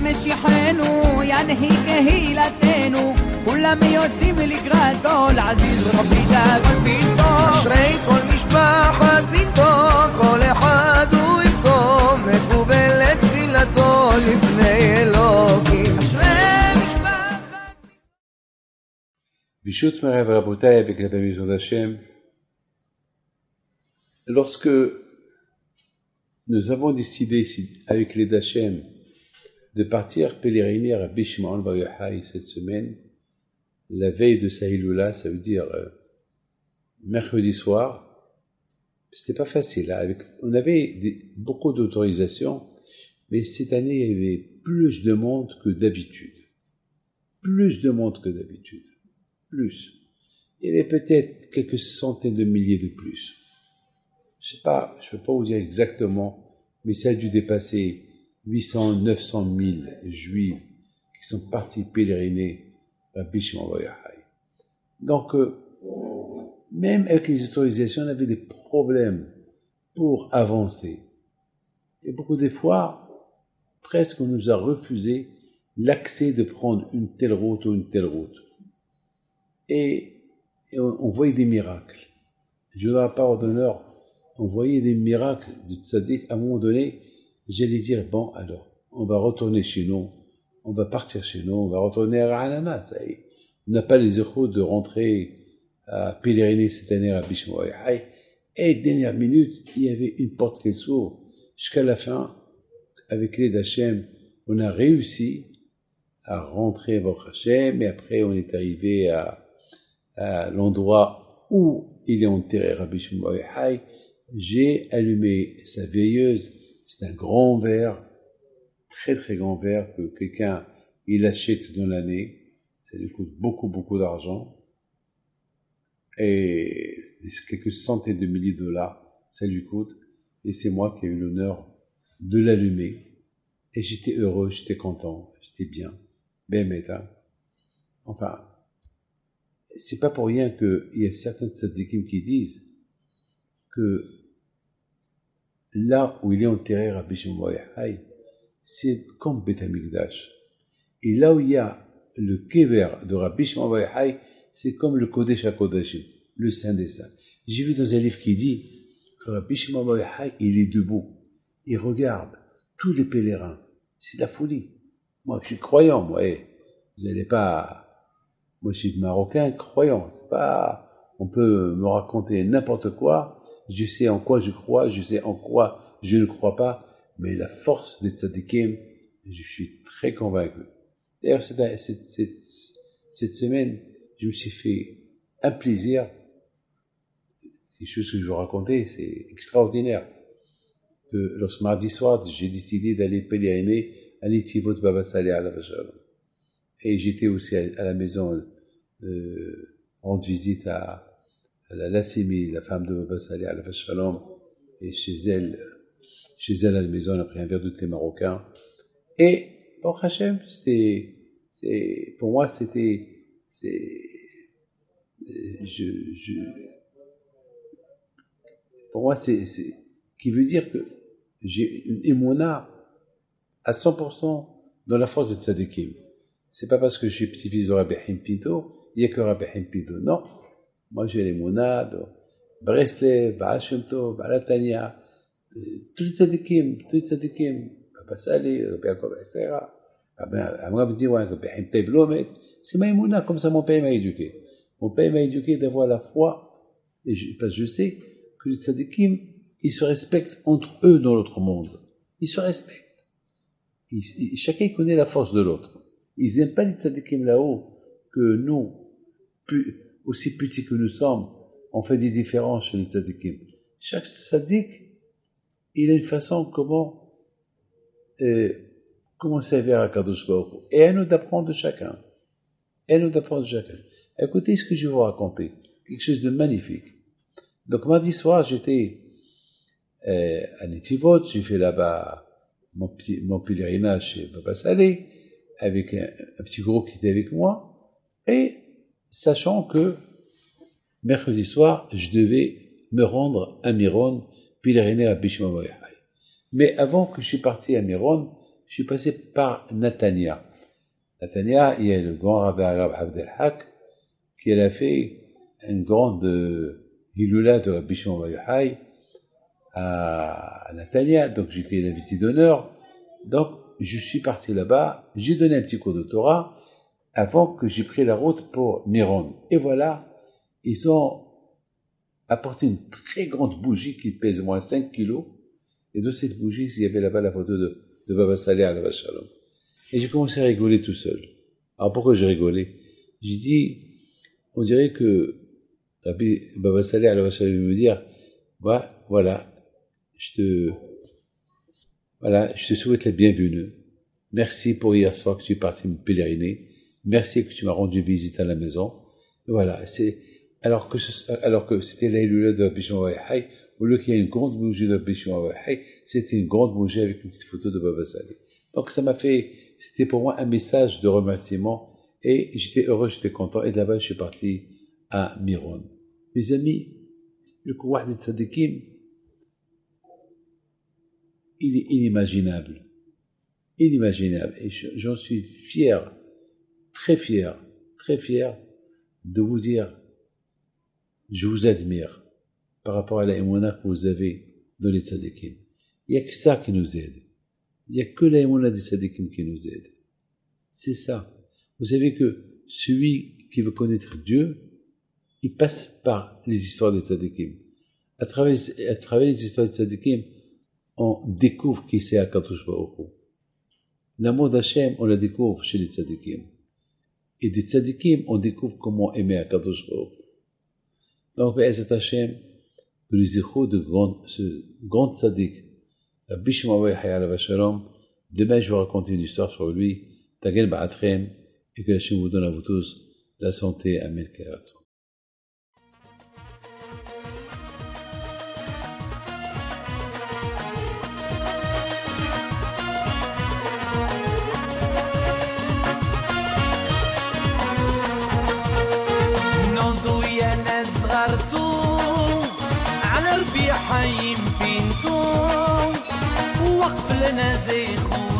משיחנו ינהיג קהילתנו כולם יוצאים לקראתו לעזיז רבי דאגון ביתו אשרי כל משפחת ביתו כל אחד הוא איתו מקובלת תפילתו לפני אלוקים אשרי משפחת Bishut Marev Rabotai avec la permission d'Hachem. Lorsque nous avons décidé avec l'aide d'Hachem de partir pèleriner à Rabbi Shimon Bar Yochai cette semaine, la veille de Sahiloula, ça veut dire mercredi soir, c'était pas facile. On avait beaucoup d'autorisations, mais cette année il y avait plus de monde que d'habitude. Plus de monde que d'habitude. Plus. Il y avait peut-être quelques centaines de milliers de plus. Je sais pas, je peux pas vous dire exactement, mais ça a dû dépasser 800, 900 000 juifs qui sont partis pèleriner à Rabbi Shimon Bar Yochai. Donc, même avec les autorisations, on avait des problèmes pour avancer. Et beaucoup des fois, presque on nous a refusé l'accès de prendre une telle route ou une telle route. Et on voyait des miracles. Je n'aurai pas d'honneur, on voyait des miracles de tzaddik. À un moment donné, j'allais dire, bon, alors, on va retourner chez nous, on va partir chez nous, on va retourner à Ra'anana, ça y est. On n'a pas les échos de rentrer à pèleriner cette année à Rabbi Shimon Bar Yochai. Et dernière minute, il y avait une porte qui s'ouvre. Jusqu'à la fin, avec l'aide d'Hachem, on a réussi à rentrer à Baruch Hashem, et après on est arrivé à l'endroit où il est enterré Rabbi Shimon Bar Yochai. J'ai allumé sa veilleuse, c'est un grand verre, très très grand verre que quelqu'un il achète dans l'année, ça lui coûte beaucoup beaucoup d'argent, et quelques centaines de milliers de dollars ça lui coûte, et c'est moi qui ai eu l'honneur de l'allumer, et j'étais heureux, j'étais content, j'étais bien, hein. Enfin, c'est pas pour rien qu'il y a certains tzaddikim qui disent que là où il est enterré Rabbi Shimon Bar Yochai, c'est comme Beth Amikdash. Et là où il y a le kever de Rabbi Shimon Bar Yochai, c'est comme le Kodesh HaKodashim, le Saint des Saints. J'ai vu dans un livre qui dit que Rabbi Shimon Bar Yochai, il est debout, il regarde tous les pèlerins. C'est la folie. Moi, je suis croyant, moi, vous n'allez pas... Moi, je suis marocain croyant. C'est pas, on peut me raconter n'importe quoi. Je sais en quoi je crois, je sais en quoi je ne crois pas. Mais la force des tzadikim, je suis très convaincu. D'ailleurs, cette semaine, je me suis fait un plaisir. Quelque chose que je vais vous raconter, c'est extraordinaire. Que lorsque mardi soir, j'ai décidé d'aller pèleriner à Netivot Baba Saleh alav shalom. Et j'étais aussi à la maison rendre visite à la Lassimi, la femme de Baba Saleh alav shalom, et chez elle à la maison, on a pris un verre de thé marocain. Et pour Hachem, pour moi, qui veut dire que j'ai une émouna à 100% dans la force de tzadikim. C'est pas parce que je suis petit-fils de Rabbi Haim Pinto, il n'y a que Rabbi Haim Pinto. Non. Moi, j'ai les l'émouna de Breslev, Baal Shem Tov, Baal Tanya, tous les tzadikim, Baba Saleh, Rabbi Yaakov Essera, Rabbi me dit, ouais, Rabbi Haim Taib Lomet, c'est ma émouna, comme ça mon père m'a éduqué. Mon père m'a éduqué d'avoir la foi, parce que je sais que les tzadikim, ils se respectent entre eux dans l'autre monde. Ils se respectent. Chacun connaît la force de l'autre. Ils n'aiment pas les tzadikim là-haut, que nous, aussi petits que nous sommes, on fait des différences chez les tzadikim. Chaque tzadik, il a une façon comment servir à Kadosh Baruch Hu. Et à nous d'apprendre de chacun. Écoutez ce que je vais vous raconter. Quelque chose de magnifique. Donc mardi soir, j'étais à Netivot, j'ai fait là-bas mon pèlerinage chez Baba Saleh, avec un petit groupe qui était avec moi, et sachant que mercredi soir, je devais me rendre à Miron, pèleriner à Rabbi Shimon Bar Yochai. Mais avant que je suis parti à Miron, je suis passé par Natania. Natania, il y a le grand Rabbi Arab Abdelhak qui a fait une grande Hiloula de Rabbi Shimon Bar Yochai à Natania, donc j'étais l'invité d'honneur. Donc je suis parti là-bas, j'ai donné un petit cours de Torah avant que j'ai pris la route pour Miron. Et voilà, ils ont apporté une très grande bougie qui pèse au moins 5 kilos. Et dans cette bougie, il y avait là-bas la photo de Baba Saleh alav shalom. Et j'ai commencé à rigoler tout seul. Alors pourquoi j'ai rigolé? J'ai dit, on dirait que Baba Saleh alav shalom veut me dire, voilà, je te souhaite la bienvenue. Merci pour hier soir que tu es parti me pèleriner. Merci que tu m'as rendu visite à la maison. Et voilà, alors que c'était la Hiloula de Rabbi Shimon Bar Yochai, au lieu qu'il y ait une grande bougie de Rabbi Shimon Bar Yochai, c'était une grande bougie avec une petite photo de Baba Saleh. Donc c'était pour moi un message de remerciement, et j'étais heureux, j'étais content, et de là-bas je suis parti à Miron. Mes amis, le Kouah des Tzadikim, il est inimaginable. Inimaginable. Et j'en suis fier, très fier de vous dire, je vous admire par rapport à la émouna que vous avez dans les tzadikim. Il n'y a que ça qui nous aide. Il n'y a que la émouna des tzadikim qui nous aide. C'est ça. Vous savez que celui qui veut connaître Dieu, il passe par les histoires des tzadikim. À travers les histoires des tzadikim, on découvre qui c'est Akadosh Baruch Hu. L'amour d'Hachem, on le découvre chez les tzadikim. Et des tzadikim, on découvre comment aimer Akadosh Baruch Hu. Donc, Be'ezat Hachem, que les échos de ce grand tzadik, Rabbi Shimon Bar Yochai alav shalom, demain je vais raconter une histoire sur lui, Tagel Ba'atrem, et que Hachem vous donne à vous tous la santé, Amen, Keratzon. على ربيع حيم بنتو وقف لنا زي خو